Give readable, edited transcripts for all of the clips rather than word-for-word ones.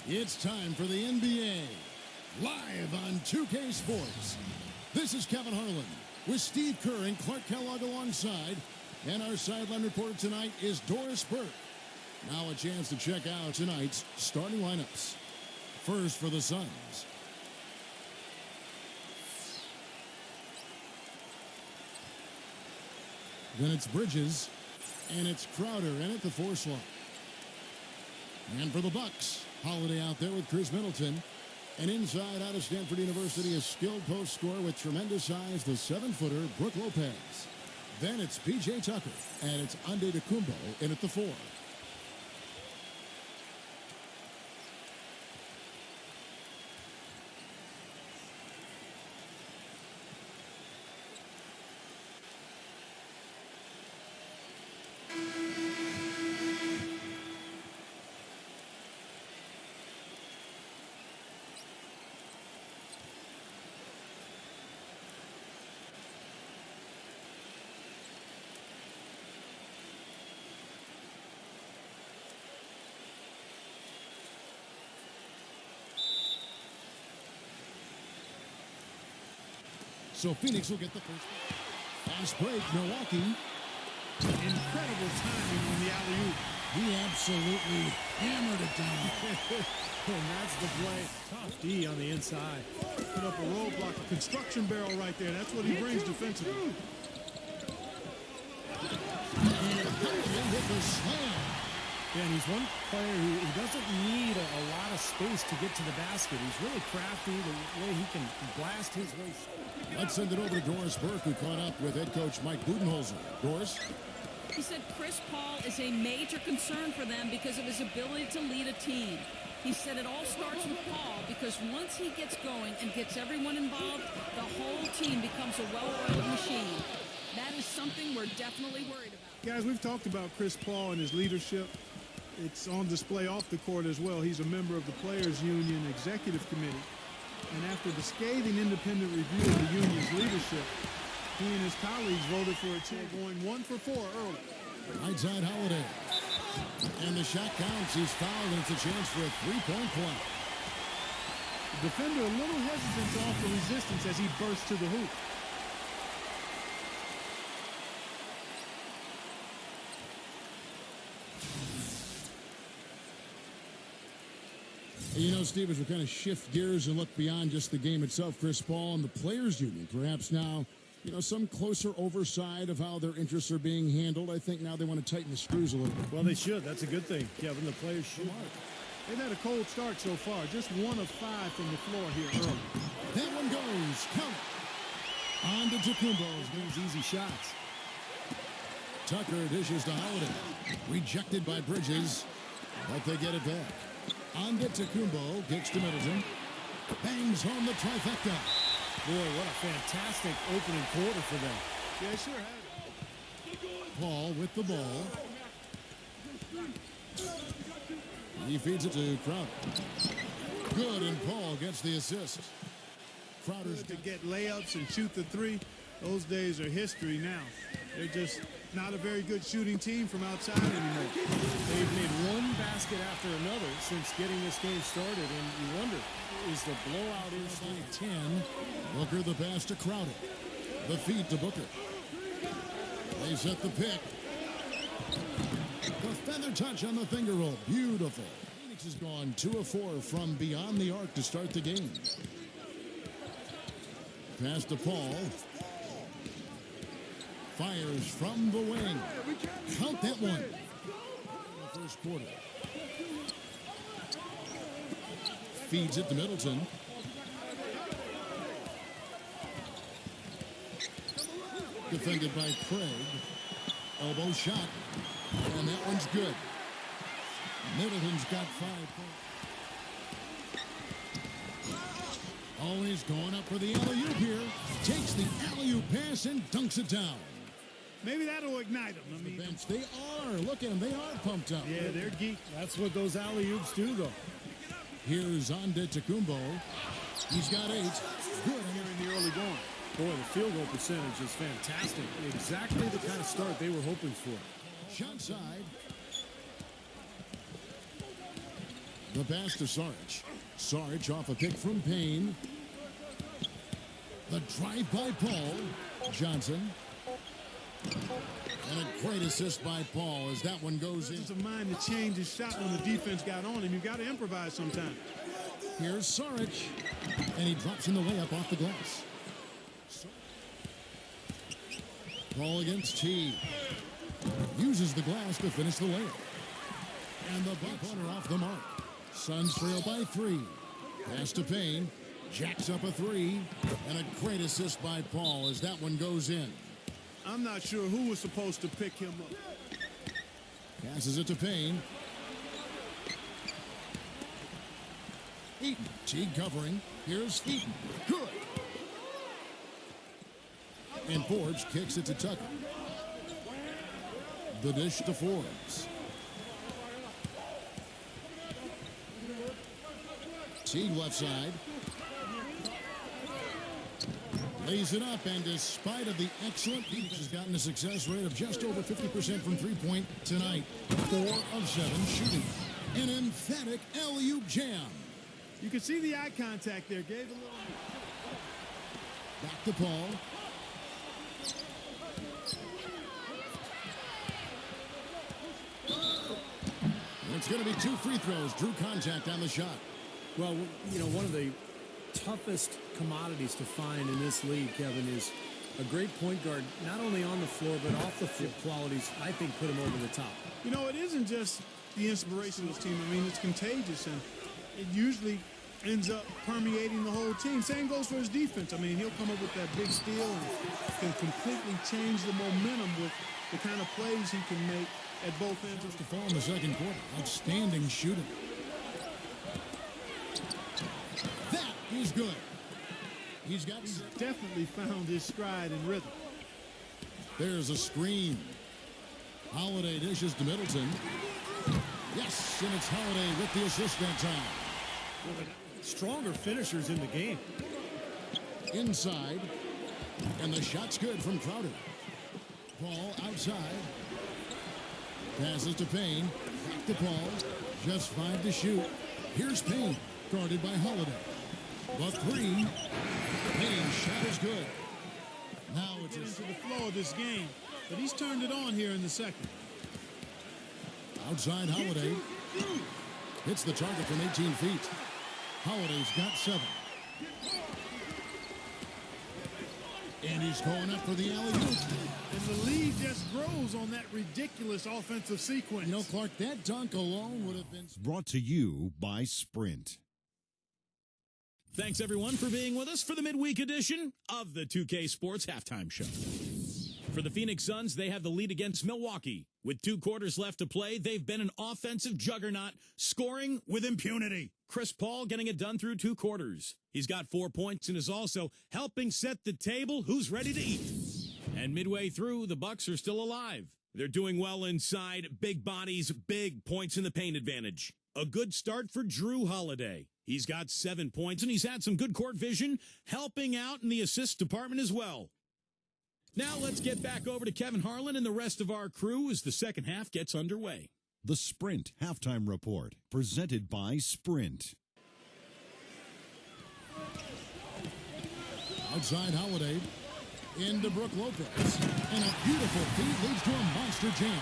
It's time for the NBA, live on 2K Sports. This is Kevin Harlan with Steve Kerr and Clark Kellogg alongside. And our sideline reporter tonight is Doris Burke. Now a chance to check out tonight's starting lineups. First for the Suns. Then it's Bridges, and it's Crowder in at the 4 slot. And for the Bucks, Holiday out there with Chris Middleton. And inside out of Stanford University, a skilled post scorer with tremendous size, the 7-footer, Brook Lopez. Then it's P.J. Tucker, and it's Antetokounmpo in at the 4. So Phoenix will get the first. Fast break, Milwaukee. Incredible timing on the alley-oop. He absolutely hammered it down. And that's the play. Tough D on the inside. Put up a roadblock, a construction barrel right there. That's what he brings defensively. And with the slam. Yeah, and he's one player who doesn't need a lot of space to get to the basket. He's really crafty, the way he can blast his way. Let's send it over to Doris Burke, who caught up with head coach Mike Budenholzer. Doris? He said Chris Paul is a major concern for them because of his ability to lead a team. He said it all starts with Paul because once he gets going and gets everyone involved, the whole team becomes a well-oiled machine. That is something we're definitely worried about. Guys, we've talked about Chris Paul and his leadership. It's on display off the court as well. He's a member of the Players Union Executive Committee. And after the scathing independent review of the union's leadership, he and his colleagues voted for a team going 1 for 4 early. Right side Holiday. And the shot counts. He's fouled, and it's a chance for a 3-point play. The defender a little hesitant to offer resistance as he bursts to the hoop. You know, Steve, as we kind of shift gears and look beyond just the game itself, Chris Paul and the Players Union, perhaps now, you know, some closer oversight of how their interests are being handled. I think now they want to tighten the screws a little bit. Well, they should. That's a good thing, Kevin. The players should. They've had a cold start so far. Just 1 of 5 from the floor here early. That one goes. Count. On to Antetokounmpo. These easy shots. Tucker dishes to Holiday. Rejected by Bridges, but they get it back. Antetokounmpo gets to Middleton. Bangs home the trifecta. Boy, what a fantastic opening quarter for them. Yeah, sure had it. Paul with the ball. He feeds it to Crowder. Good, and Paul gets the assist. Crowder's to get layups and shoot the 3. Those days are history now. They're just not a very good shooting team from outside anymore. They've made one basket after another since getting this game started, and you wonder, is the blowout inside 10? Booker the pass to Crowder. The feed to Booker. They set the pick. The feather touch on the finger roll. Beautiful. Phoenix has gone 2 of 4 from beyond the arc to start the game. Pass to Paul. Fires from the wing. Count that one. In the first quarter. Feeds it to Middleton. Defended by Craig. Elbow shot. And that one's good. Middleton's got 5 points. Always going up for the alley-oop here. Takes the alley-oop pass and dunks it down. Maybe that'll ignite them. I mean, the bench. They are. Look at them. They are pumped up. Yeah, they're geek. That's what those alley-oops do, though. Here's Antetokounmpo. He's got 8. Good here in the early going. Boy, the field goal percentage is fantastic. Exactly the kind of start they were hoping for. Shot side. The pass to Sarge. Sarge off a pick from Payne. The drive by Paul. Johnson. And a great assist by Paul as that one goes in. It's a mind to change his shot when the defense got on him. You got to improvise sometimes. Here's Sarge. And he drops in the layup off the glass. Paul against T. Uses the glass to finish the layup. And the Bucks are off the mark. Suns trail by 3. Pass to Payne. Jacks up a 3. And a great assist by Paul as that one goes in. I'm not sure who was supposed to pick him up. Passes it to Payne. Eaton. T covering. Here's Eaton. Good. And Forbes kicks it to Tucker. The dish to Forbes. T left side. Lays it up, and despite of the excellent Phoenix has gotten a success rate of just over 50% from three-point tonight. 4 of 7 shooting. An emphatic alley-oop jam. You can see the eye contact there. Gave a little. Back to Paul. It's going to be 2 free throws. Drew contact on the shot. Well, you know, one of the toughest commodities to find in this league, Kevin, is a great point guard, not only on the floor, but off the floor qualities, I think, put him over the top. You know, it isn't just the inspiration of this team. I mean, it's contagious, and it usually ends up permeating the whole team. Same goes for his defense. I mean, he'll come up with that big steal and can completely change the momentum with the kind of plays he can make at both ends. To fall in the second quarter. Outstanding shooting. That is good. He's definitely found his stride and rhythm. There's a screen. Holiday dishes to Middleton. Yes, and it's Holiday with the assist that time. Well, stronger finishers in the game. Inside. And the shot's good from Crowder. Paul outside. Passes to Payne. Back to Paul. Just 5 to shoot. Here's Payne. Guarded by Holiday. The 3. Payne's shot is good. Now it's into the flow of this game, but he's turned it on here in the second. Outside Holiday. Hits the target from 18 feet. Holiday's got 7. And he's going up for the alley-oop. And the lead just grows on that ridiculous offensive sequence. You know, Clark, that dunk alone would have been... Brought to you by Sprint. Thanks, everyone, for being with us for the midweek edition of the 2K Sports Halftime Show. For the Phoenix Suns, they have the lead against Milwaukee. With 2 quarters left to play, they've been an offensive juggernaut, scoring with impunity. Chris Paul getting it done through 2 quarters. He's got 4 points and is also helping set the table. Who's ready to eat? And midway through, the Bucks are still alive. They're doing well inside, big bodies, big points in the paint advantage. A good start for Drew Holiday. He's got 7 points, and he's had some good court vision, helping out in the assist department as well. Now let's get back over to Kevin Harlan and the rest of our crew as the second half gets underway. The Sprint Halftime Report, presented by Sprint. Outside Holiday. Into Brook Lopez. And a beautiful feed leads to a monster jam.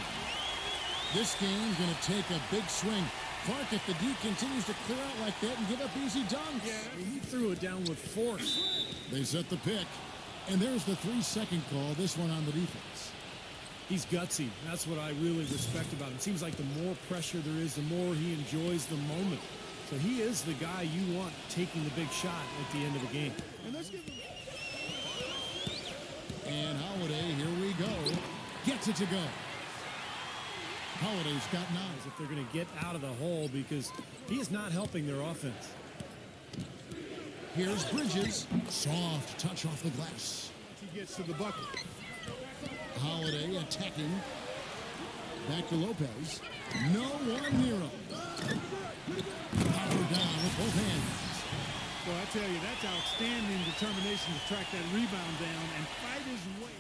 This game's going to take a big swing. Clark, if the D continues to clear out like that and give up easy dunks. Yeah, he threw it down with force. They set the pick. And there's the 3-second call, this one on the defense. He's gutsy. That's what I really respect about him. Seems like the more pressure there is, the more he enjoys the moment. So he is the guy you want taking the big shot at the end of the game. And let's give him... And Holiday, here we go. Gets it to go. Holiday's got 9. If they're going to get out of the hole, because he is not helping their offense. Here's Bridges. Soft touch off the glass. He gets to the bucket. Holiday attacking. Back to Lopez. No one near him. Power down with both hands. Well, I tell you, that's outstanding determination to track that rebound down and fight his way.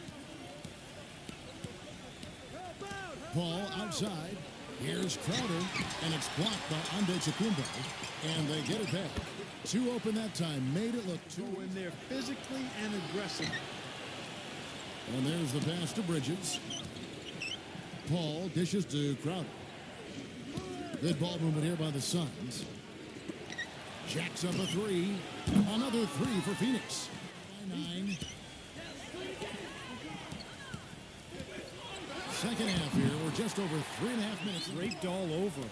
Paul outside. Here's Crowder, and it's blocked by Antetokounmpo, and they get it back. Two open that time, made it look two. When they're physically and aggressive. And there's the pass to Bridges. Paul dishes to Crowder. Good ball movement here by the Suns. Jacks up a three. Another three for Phoenix. By 9. Second half here. We're just over 3.5 minutes. Draped all over.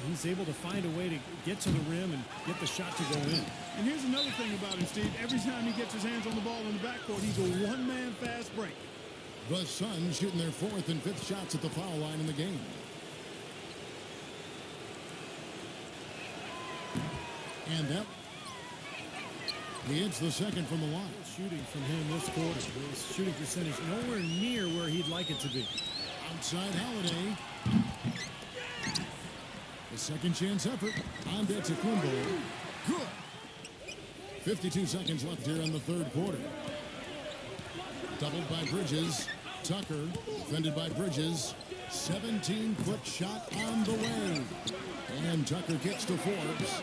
He's able to find a way to get to the rim and get the shot to go in. And here's another thing about him, Steve. Every time he gets his hands on the ball in the backcourt, he's a one-man fast break. The Suns shooting their 4th and 5th shots at the foul line in the game. And that he hits the second from the line. Shooting from him this quarter. His shooting percentage nowhere near where he'd like it to be. Outside Holiday. The second chance effort. Antetokounmpo. Good. 52 seconds left here in the third quarter. Doubled by Bridges. Tucker defended by Bridges. 17-foot shot on the way. And Tucker kicks to Forbes.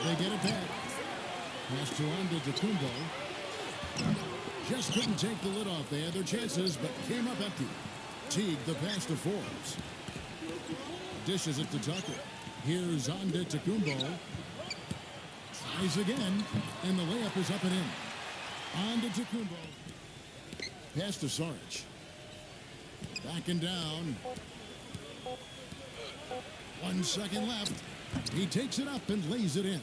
They get it back. Pass to Antetokounmpo. Just couldn't take the lid off. They had their chances, but came up empty. Teague the pass to Forbes. Dishes it to Tucker. Here's Antetokounmpo. Tries again, and the layup is up and in. Antetokounmpo. Pass to Saric. Backing down. 1 second left. He takes it up and lays it in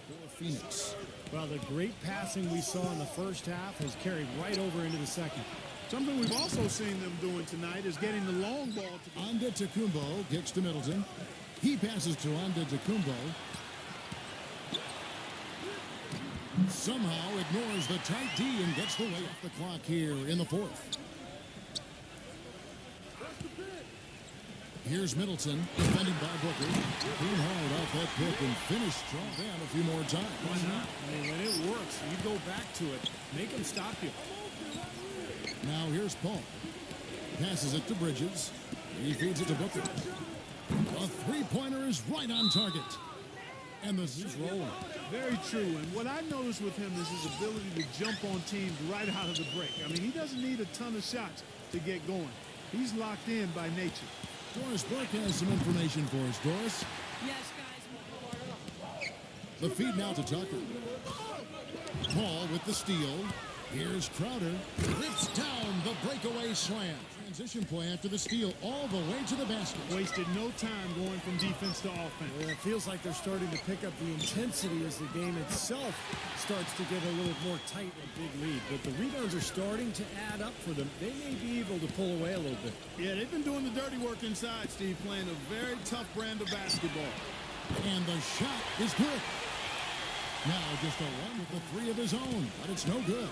for Phoenix. Well, the great passing we saw in the first half has carried right over into the second. Something we've also seen them doing tonight is getting the long ball to Antetokounmpo kicks to Middleton. He passes to Antetokounmpo. Somehow ignores the tight D and gets the way off the clock here in the 4th. Here's Middleton, defended by Booker. Came hard off that pick and finished strong down a few more times. Why not? I mean, when it works, you go back to it. Make him stop you. Now here's Paul. Passes it to Bridges. He feeds it to Booker. A three-pointer is right on target. And he's rolling. Very true. And what I noticed with him is his ability to jump on teams right out of the break. I mean, he doesn't need a ton of shots to get going. He's locked in by nature. Doris Burke has some information for us. Doris? Yes, guys. The feed now to Tucker. Paul with the steal. Here's Crowder. Rips down the breakaway slam. Transition play after the steal all the way to the basket. Wasted no time going from defense to offense. Well, it feels like they're starting to pick up the intensity as the game itself starts to get a little more tight and big lead. But the rebounds are starting to add up for them. They may be able to pull away a little bit. Yeah, they've been doing the dirty work inside, Steve, playing a very tough brand of basketball. And the shot is good. Now just a one with the three of his own, but it's no good.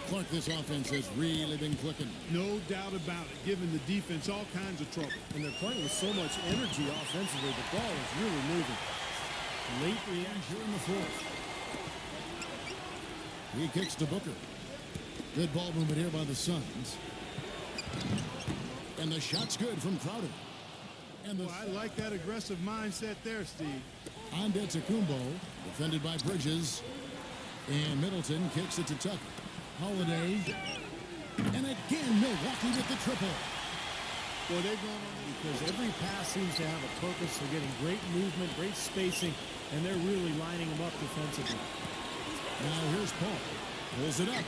Clark, this offense has really been clicking. No doubt about it, giving the defense all kinds of trouble. And they're playing with so much energy offensively. The ball is really moving. Late reaction in the 4th. He kicks to Booker. Good ball movement here by the Suns. And the shot's good from Crowder. And Well, I like that aggressive mindset there, Steve. Antetokounmpo, defended by Bridges. And Middleton kicks it to Tucker. Holiday. And again, Milwaukee with the triple. Boy, they're going on Because every pass seems to have a purpose. They're getting great movement, great spacing, and they're really lining them up defensively. Now here's Paul. Pulls it up.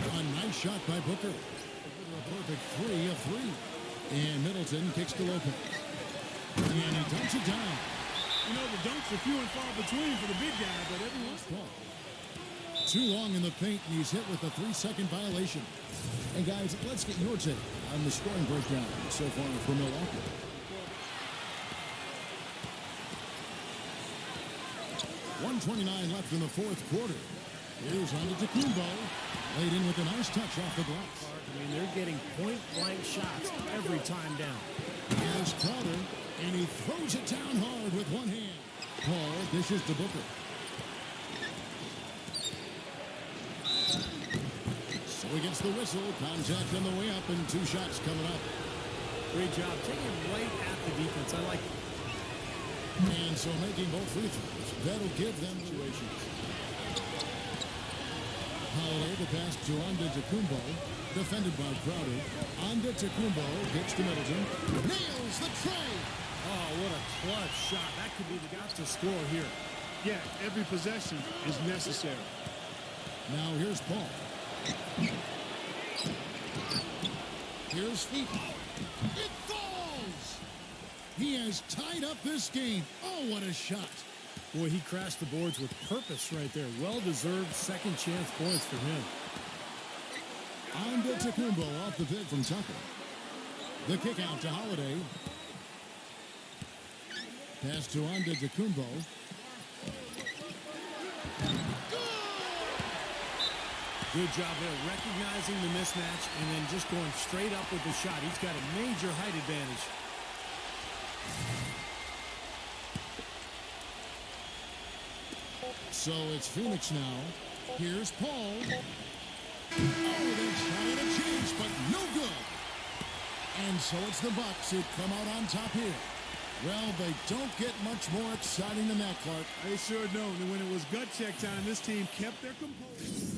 A nice shot by Booker. A perfect 3 of 3. And Middleton kicks to Lopez. And he dunks it down. You know, the dunks are few and far between for the big guy, but every once in a Paul. Too long in the paint, and he's hit with a 3-second violation. And guys, let's get your take on the scoring breakdown so far for Milwaukee. .129 left in the 4th quarter. Here's Antetokounmpo. Laid in with a nice touch off the glass. I mean, they're getting point-blank shots every time down. Here's Crowder, and he throws it down hard with one hand. Paul dishes to Booker. So he gets the whistle. Contact on the way up, and 2 shots coming up. Great job. Taking it right at the defense. I like it. And so making both free throws, that'll give them situations. Holiday the pass to Antetokounmpo, defended by Crowder. Antetokounmpo gets to Middleton, nails the tray. Oh, what a clutch shot. That could be the guy to score here. Yeah, every possession is necessary. Now here's Paul. Here's Feet. It falls! He has tied up this game. Oh, what a shot. Boy, he crashed the boards with purpose right there. Well-deserved second chance points for him. Antetokounmpo off the pick from Tucker. The kick out to Holiday. Pass to Antetokounmpo. Good job there, recognizing the mismatch and then just going straight up with the shot. He's got a major height advantage. So it's Phoenix now. Here's Paul. Oh, they shot at a chance, but no good. And so it's the Bucks who come out on top here. Well, they don't get much more exciting than that, Clark. They sure don't. And when it was gut check time, this team kept their composure.